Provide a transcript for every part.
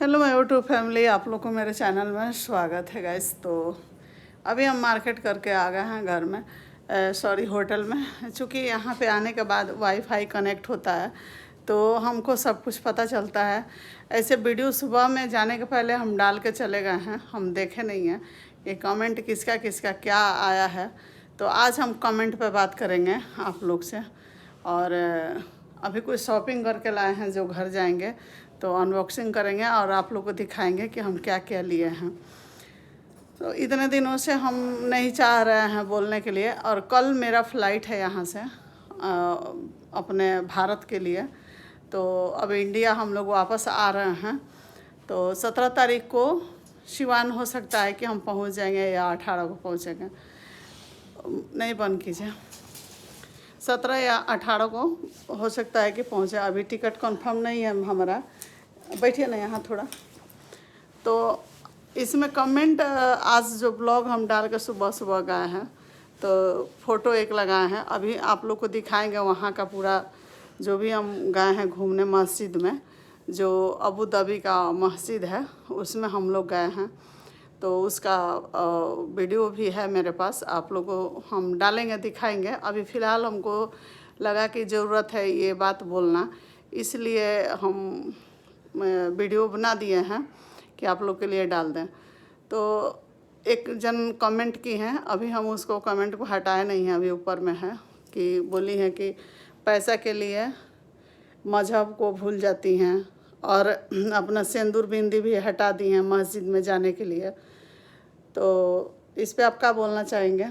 Hello my YouTube family, आप लोग को मेरे चैनल में स्वागत है गाइस। तो अभी हम मार्केट करके आ गए हैं घर में, सॉरी होटल में। चूँकि यहाँ पे आने के बाद वाईफाई कनेक्ट होता है तो हमको सब कुछ पता चलता है। ऐसे वीडियो सुबह में जाने के पहले हम डाल के चले गए हैं, हम देखे नहीं हैं कि कमेंट किसका किसका क्या आया है। तो आज हम कमेंट पे बात करेंगे आप लोग से। और अभी कुछ शॉपिंग करके लाए हैं जो घर जाएंगे तो अनबॉक्सिंग करेंगे और आप लोग को दिखाएंगे कि हम क्या क्या लिए हैं। तो इतने दिनों से हम नहीं चाह रहे हैं बोलने के लिए, और कल मेरा फ़्लाइट है यहाँ से अपने भारत के लिए। तो अब इंडिया हम लोग वापस आ रहे हैं। तो 17 तारीख को शिवान हो सकता है कि हम पहुँच जाएंगे या 18 को पहुँचेंगे। नहीं बंद कीजिए। 17 या 18 को हो सकता है कि पहुँचे। अभी टिकट कंफर्म नहीं है हमारा। बैठिए ना यहाँ थोड़ा। तो इसमें कमेंट आज जो ब्लॉग हम डाल के सुबह सुबह गए हैं तो फ़ोटो एक लगाए हैं। अभी आप लोग को दिखाएंगे वहाँ का पूरा जो भी हम गए हैं घूमने मस्जिद में, जो अबू धाबी का मस्जिद है उसमें हम लोग गए हैं। तो उसका वीडियो भी है मेरे पास, आप लोगों को हम डालेंगे, दिखाएंगे। अभी फ़िलहाल हमको लगा कि ज़रूरत है ये बात बोलना, इसलिए हम वीडियो बना दिए हैं कि आप लोग के लिए डाल दें। तो एक जन कमेंट की हैं, अभी हम उसको कमेंट को हटाए नहीं हैं, अभी ऊपर में है कि बोली हैं कि पैसा के लिए मजहब को भूल जाती हैं और अपना सिंदूर बिंदी भी हटा दी हैं मस्जिद में जाने के लिए। तो इस पे आप क्या बोलना चाहेंगे?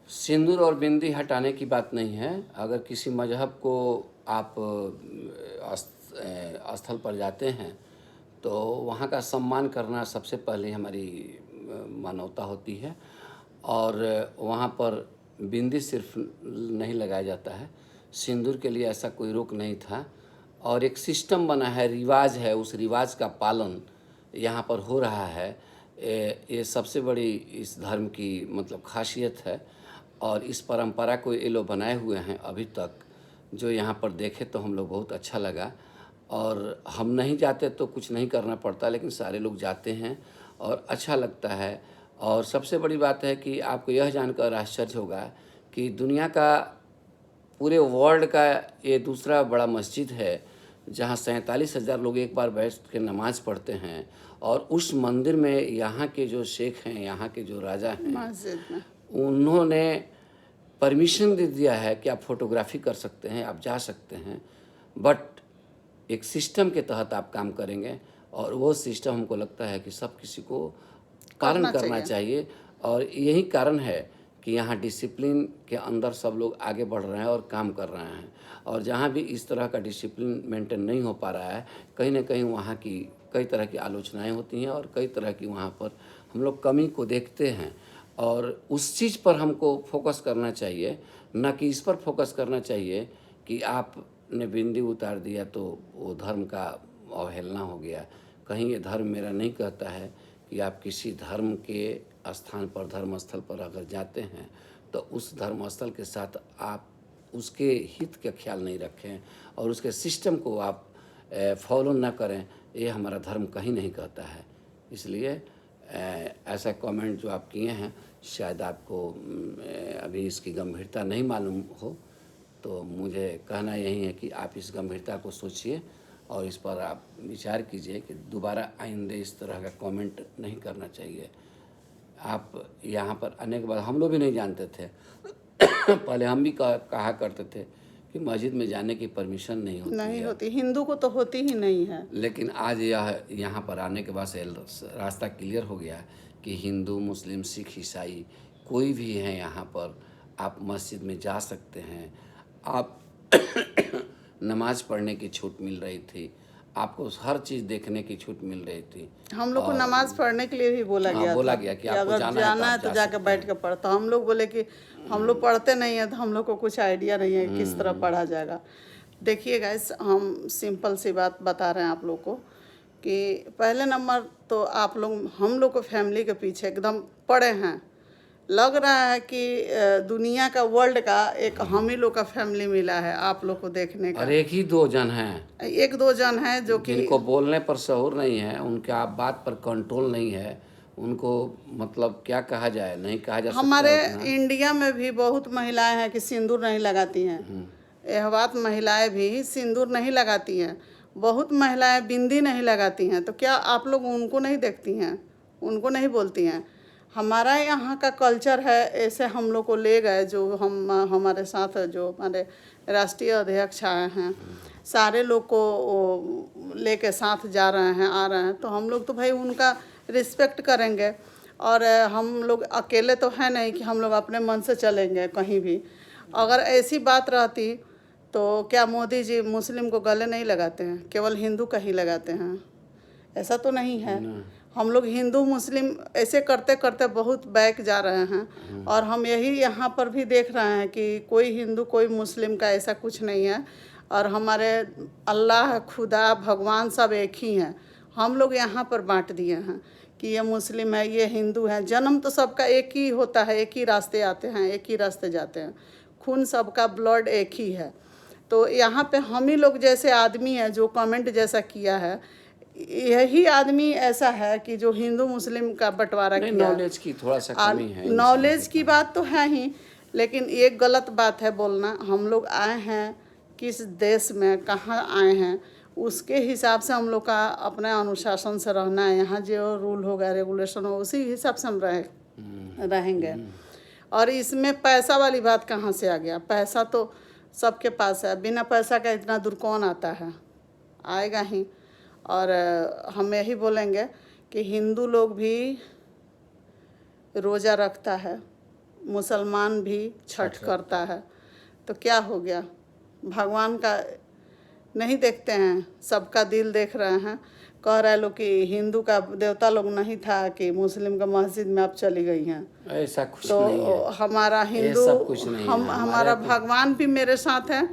सिंदूर और बिंदी हटाने की बात नहीं है। अगर किसी मजहब को आप स्थल पर जाते हैं तो वहाँ का सम्मान करना सबसे पहले हमारी मानवता होती है। और वहाँ पर बिंदी सिर्फ नहीं लगाया जाता है, सिंदूर के लिए ऐसा कोई रोक नहीं था। और एक सिस्टम बना है, रिवाज है, उस रिवाज का पालन यहाँ पर हो रहा है। ये सबसे बड़ी इस धर्म की मतलब खासियत है। और इस परंपरा को ये लोग बनाए हुए हैं अभी तक, जो यहाँ पर देखे तो हम लोग बहुत अच्छा लगा। और हम नहीं जाते तो कुछ नहीं करना पड़ता, लेकिन सारे लोग जाते हैं और अच्छा लगता है। और सबसे बड़ी बात है कि आपको यह जानकर आश्चर्य होगा कि दुनिया का, पूरे वर्ल्ड का ये दूसरा बड़ा मस्जिद है जहाँ 47,000 लोग एक बार बैठ के नमाज़ पढ़ते हैं। और उस मंदिर में यहाँ के जो शेख हैं, यहाँ के जो राजा हैं, मस्जिद में उन्होंने परमिशन दे दिया है कि आप फोटोग्राफी कर सकते हैं, आप जा सकते हैं, बट एक सिस्टम के तहत आप काम करेंगे। और वो सिस्टम हमको लगता है कि सब किसी को पालन करना चाहिए। और यही कारण है कि यहाँ डिसिप्लिन के अंदर सब लोग आगे बढ़ रहे हैं और काम कर रहे हैं। और जहाँ भी इस तरह का डिसिप्लिन मेंटेन नहीं हो पा रहा है, कहीं ना कहीं वहाँ की कई तरह की आलोचनाएं होती हैं और कई तरह की वहाँ पर हम लोग कमी को देखते हैं। और उस चीज़ पर हमको फोकस करना चाहिए, न कि इस पर फोकस करना चाहिए कि आपने बिंदी उतार दिया तो वो धर्म का अवहेलना हो गया। कहीं ये धर्म मेरा नहीं कहता है कि आप किसी धर्म के स्थान पर, धर्म स्थल पर अगर जाते हैं तो उस धर्म स्थल के साथ आप उसके हित का ख्याल नहीं रखें और उसके सिस्टम को आप फॉलो ना करें, ये हमारा धर्म कहीं नहीं कहता है। इसलिए ऐसा कमेंट जो आप किए हैं, शायद आपको अभी इसकी गंभीरता नहीं मालूम हो, तो मुझे कहना यही है कि आप इस गंभीरता को सोचिए और इस पर आप विचार कीजिए कि दोबारा आइंदे इस तरह का कमेंट नहीं करना चाहिए। आप यहाँ पर आने के बाद हम लोग भी नहीं जानते थे पहले हम भी कहा करते थे कि मस्जिद में जाने की परमिशन नहीं होती, हिंदू को तो होती ही नहीं है। लेकिन आज यहाँ पर आने के बाद से रास्ता क्लियर हो गया कि हिंदू, मुस्लिम, सिख, ईसाई कोई भी है यहाँ पर, आप मस्जिद में जा सकते हैं। आप नमाज पढ़ने की छूट मिल रही थी, आपको हर चीज़ देखने की छूट मिल रही थी। हम लोग को नमाज पढ़ने के लिए भी बोला गया कि आपको अगर जाना है तो जाकर बैठ के पढ़ो। तो हम लोग बोले कि हम लोग पढ़ते नहीं हैं तो हम लोग को कुछ आइडिया नहीं है किस तरह पढ़ा जाएगा। देखिए गाइस, हम सिंपल सी बात बता रहे हैं आप लोग को कि पहले नंबर तो आप लोग हम लोग को फैमिली के पीछे एकदम पड़े हैं। लग रहा है कि दुनिया का, वर्ल्ड का एक हम ही लोग का फैमिली मिला है आप लोग को देखने का। और एक ही दो जन हैं एक दो जन हैं जो कि जिनको बोलने पर शऊर नहीं है, उनका बात पर कंट्रोल नहीं है, उनको मतलब क्या कहा जाए, नहीं कहा जा सकता हमारे उतना। इंडिया में भी बहुत महिलाएं हैं कि सिंदूर नहीं लगाती हैं। यह बात, महिलाएं भी सिंदूर नहीं लगाती हैं। बहुत महिलाएं बिंदी नहीं लगाती हैं। तो क्या आप लोग उनको नहीं देखती हैं, उनको नहीं बोलती हैं? हमारा यहाँ का कल्चर है, ऐसे हम लोग को ले गए, जो हमारे साथ जो हमारे राष्ट्रीय अध्यक्ष आए हैं, सारे लोग को लेके साथ जा रहे हैं, आ रहे हैं, तो हम लोग तो भाई उनका रिस्पेक्ट करेंगे। और हम लोग अकेले तो है नहीं कि हम लोग अपने मन से चलेंगे कहीं भी। अगर ऐसी बात रहती तो क्या मोदी जी मुस्लिम को गले नहीं लगाते हैं, केवल हिंदू का ही लगाते हैं? ऐसा तो नहीं है। हम लोग हिंदू मुस्लिम ऐसे करते करते बहुत बैक जा रहे हैं। और हम यही यहाँ पर भी देख रहे हैं कि कोई हिंदू कोई मुस्लिम का ऐसा कुछ नहीं है। और हमारे अल्लाह, खुदा, भगवान सब एक ही हैं। हम लोग यहाँ पर बांट दिए हैं कि ये मुस्लिम है, ये हिंदू है। जन्म तो सबका एक ही होता है, एक ही रास्ते आते हैं, एक ही रास्ते जाते हैं, खून सबका ब्लड एक ही है। तो यहाँ पे हम ही लोग जैसे आदमी हैं, जो कमेंट जैसा किया है, यही आदमी ऐसा है कि जो हिंदू मुस्लिम का बंटवारा नहीं, किया। नॉलेज की थोड़ा सा कमी है। नॉलेज की बात तो है ही, लेकिन एक गलत बात है बोलना। हम लोग आए हैं किस देश में, कहाँ आए हैं, उसके हिसाब से हम लोग का अपने अनुशासन से रहना है। यहाँ जो रूल होगा, रेगुलेशन हो, उसी हिसाब से हम रहेंगे। और इसमें पैसा वाली बात कहाँ से आ गया? पैसा तो सबके पास है, बिना पैसा का इतना दूर कौन आता है? आएगा ही। और हम यही बोलेंगे कि हिंदू लोग भी रोज़ा रखता है, मुसलमान भी छठ करता है, तो क्या हो गया? भगवान का नहीं देखते हैं, सबका दिल देख रहे हैं। कह रहे लोग कि हिंदू का देवता लोग नहीं था कि मुस्लिम का मस्जिद में आप चली गई हैं। ऐसा कुछ तो नहीं है। हमारा हिंदू, सब कुछ नहीं है। हमारा भगवान भी मेरे साथ है,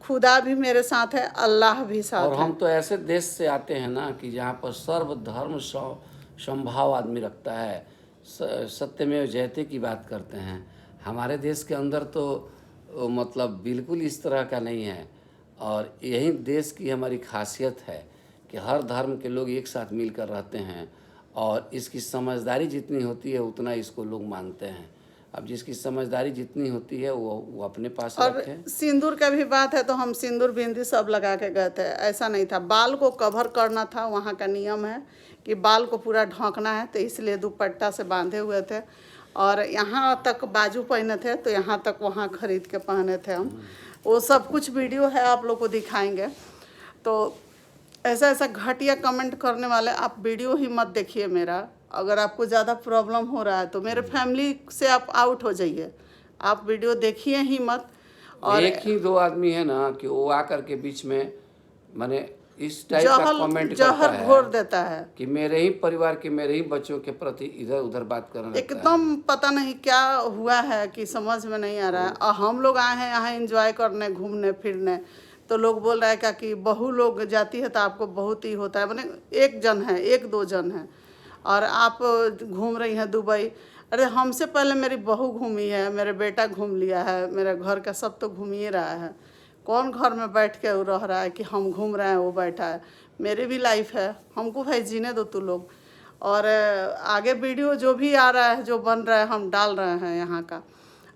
खुदा भी मेरे साथ है, अल्लाह भी साथ और है। हम तो ऐसे देश से आते हैं ना कि जहाँ पर सर्वधर्म समभाव आदमी रखता है, सत्यमेव जयते की बात करते हैं। हमारे देश के अंदर तो मतलब बिल्कुल इस तरह का नहीं है। और यही देश की हमारी खासियत है कि हर धर्म के लोग एक साथ मिलकर रहते हैं। और इसकी समझदारी जितनी होती है उतना इसको लोग मानते हैं। अब जिसकी समझदारी जितनी होती है वो अपने पास और रखे। सिंदूर का भी बात है तो हम सिंदूर बिंदी सब लगा के गए थे, ऐसा नहीं था। बाल को कवर करना था, वहाँ का नियम है कि बाल को पूरा ढकना है, तो इसलिए दुपट्टा से बांधे हुए थे। और यहाँ तक बाजू पहने थे, तो यहाँ तक वहाँ खरीद के पहने थे हम। वो सब कुछ वीडियो है, आप लोग को दिखाएंगे। तो ऐसा ऐसा घटिया कमेंट करने वाले आप वीडियो ही मत देखिए मेरा। अगर आपको ज़्यादा प्रॉब्लम हो रहा है तो मेरे फैमिली से आप आउट हो जाइए, आप वीडियो देखिए ही मत। और एक ही दो आदमी है ना कि वो आकर के बीच में माने इस टाइप का कमेंट करता जहर है घोर देता है कि मेरे ही परिवार के, मेरे ही बच्चों के प्रति इधर उधर बात करने लगता है। एकदम पता नहीं क्या हुआ है कि समझ में नहीं आ रहा है। और हम लोग आए हैं यहाँ एंजॉय करने, घूमने फिरने, तो लोग बोल रहे हैं क्या कि बहू लोग जाती है तो आपको बहुत ही होता है। मैंने एक जन है, एक दो जन है, और आप घूम रही हैं दुबई। अरे हमसे पहले मेरी बहू घूमी है, मेरे बेटा घूम लिया है, मेरे घर का सब तो घूम ही रहा है। कौन घर में बैठ के रह रहा है कि हम घूम रहे हैं वो बैठा है? मेरी भी लाइफ है, हमको भाई जीने दो तू लोग। और आगे वीडियो जो भी आ रहा है, जो बन रहा है, हम डाल रहे हैं यहाँ का।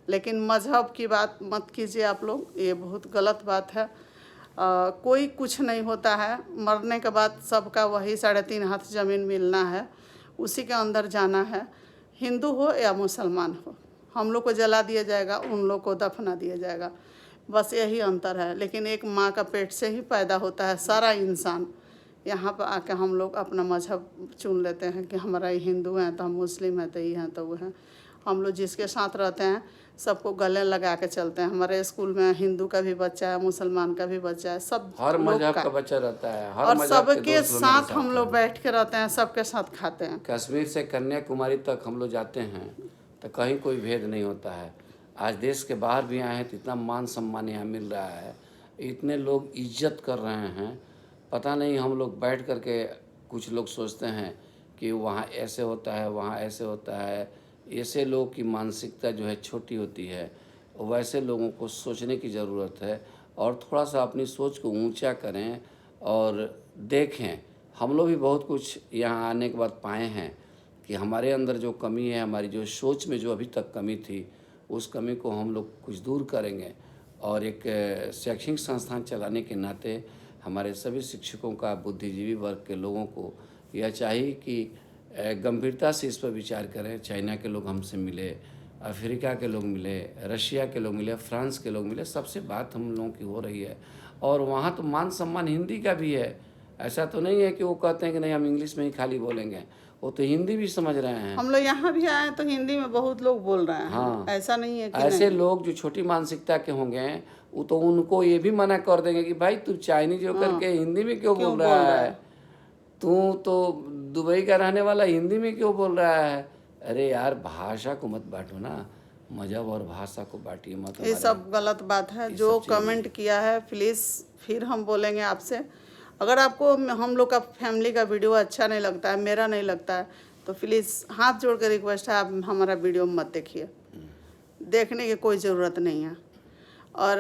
लेकिन मज़हब की बात मत कीजिए आप लोग, ये बहुत गलत बात है। कोई कुछ नहीं होता है, मरने के बाद सबका वही 3.5 हाथ ज़मीन मिलना है, उसी के अंदर जाना है। हिंदू हो या मुसलमान हो, हम लोग को जला दिया जाएगा, उन लोग को दफना दिया जाएगा, बस यही अंतर है। लेकिन एक माँ का पेट से ही पैदा होता है सारा इंसान। यहाँ पर आके हम लोग अपना मज़हब चुन लेते हैं कि हमारा ये हिंदू हैं तो हम मुस्लिम हैं तो ये हैं तो वो हैं। हम लोग जिसके साथ रहते हैं सबको गले लगा के चलते हैं। हमारे स्कूल में हिंदू का भी बच्चा है, मुसलमान का भी बच्चा है, सब हर लोग मजहब का बच्चा रहता है, हर और मजहब के सबके दोस्त लोग मेरे साथ हम लोग बैठ के रहते हैं, सबके साथ खाते हैं। कश्मीर से कन्याकुमारी तक हम लोग जाते हैं तो कहीं कोई भेद नहीं होता है। आज देश के बाहर भी आए हैं तो इतना मान सम्मान यहाँ मिल रहा है, इतने लोग इज्जत कर रहे हैं। पता नहीं हम लोग बैठ कर के कुछ लोग सोचते हैं कि वहाँ ऐसे होता है, वहाँ ऐसे होता है, ऐसे लोगों की मानसिकता जो है छोटी होती है, वैसे लोगों को सोचने की ज़रूरत है और थोड़ा सा अपनी सोच को ऊंचा करें और देखें। हम लोग भी बहुत कुछ यहाँ आने के बाद पाए हैं कि हमारे अंदर जो कमी है, हमारी जो सोच में जो अभी तक कमी थी, उस कमी को हम लोग कुछ दूर करेंगे। और एक शैक्षणिक संस्थान चलाने के नाते हमारे सभी शिक्षकों का, बुद्धिजीवी वर्ग के लोगों को यह चाहिए कि गंभीरता से इस पर विचार करें। चाइना के लोग हमसे मिले, अफ्रीका के लोग मिले, रशिया के लोग मिले, फ्रांस के लोग मिले, सबसे बात हम लोगों की हो रही है। और वहाँ तो मान सम्मान हिंदी का भी है। ऐसा तो नहीं है कि वो कहते हैं कि नहीं हम इंग्लिश में ही खाली बोलेंगे, वो तो हिंदी भी समझ रहे हैं। हम लोग यहाँ भी आए तो हिंदी में बहुत लोग बोल रहे हैं। हाँ, ऐसा नहीं है कि ऐसे नहीं। लोग जो छोटी मानसिकता के होंगे वो तो उनको ये भी मना कर देंगे कि भाई तू चाइनीज होकर के हिंदी में क्यों बोल रहा है, तू तो दुबई का रहने वाला हिंदी में क्यों बोल रहा है। अरे यार, भाषा को मत बांटो ना, मजहब और भाषा को बांटिए मत। ये सब गलत बात है। जो कमेंट किया है प्लीज़ फिर हम बोलेंगे आपसे, अगर आपको हम लोग का फैमिली का वीडियो अच्छा नहीं लगता है, मेरा नहीं लगता है, तो प्लीज़ हाथ जोड़ कर रिक्वेस्ट है, आप हमारा वीडियो मत देखिए। देखने की कोई ज़रूरत नहीं है। और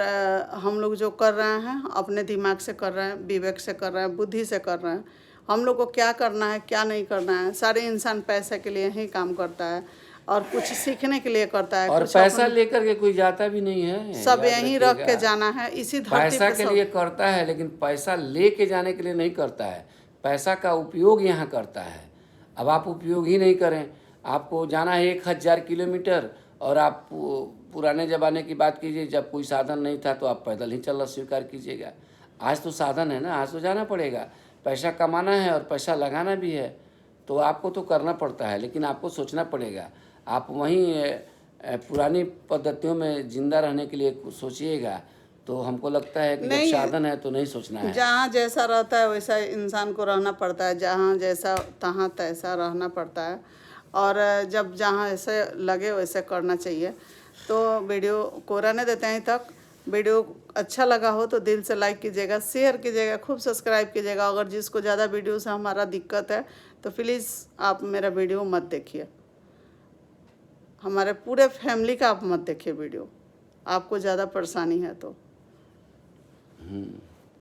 हम लोग जो कर रहे हैं अपने दिमाग से कर रहे हैं, विवेक से कर रहे हैं, बुद्धि से कर रहे हैं। हम लोग को क्या करना है क्या नहीं करना है, सारे इंसान पैसे के लिए ही काम करता है और कुछ सीखने के लिए करता है। और कुछ पैसा लेकर के कोई जाता भी नहीं है, सब याद यहीं रख के रखिएगा। जाना है, इसी धरती पैसा पे के सब। लिए करता है, लेकिन पैसा लेके जाने के लिए नहीं करता है। पैसा का उपयोग यहाँ करता है। अब आप उपयोग ही नहीं करें, आपको जाना है 1000 किलोमीटर, और आप पुराने ज़माने की बात कीजिए, जब कोई साधन नहीं था तो आप पैदल ही चलना स्वीकार कीजिएगा। आज तो साधन है ना, आज तो जाना पड़ेगा। पैसा कमाना है और पैसा लगाना भी है, तो आपको तो करना पड़ता है, लेकिन आपको सोचना पड़ेगा। आप वहीं पुरानी पद्धतियों में ज़िंदा रहने के लिए सोचिएगा, तो हमको लगता है कि जब साधन है तो नहीं सोचना है। जहाँ जैसा रहता है वैसा इंसान को रहना पड़ता है, जहाँ जैसा तहाँ तैसा रहना पड़ता है। और जब जहाँ ऐसे लगे वैसे करना चाहिए। तो वीडियो को रहने देते हैं तक। वीडियो अच्छा लगा हो तो दिल से लाइक कीजिएगा, शेयर कीजिएगा, खूब सब्सक्राइब कीजिएगा। अगर जिसको ज़्यादा वीडियो से हमारा दिक्कत है तो प्लीज़ आप मेरा वीडियो मत देखिए, हमारे पूरे फैमिली का आप मत देखिए वीडियो, आपको ज़्यादा परेशानी है तो।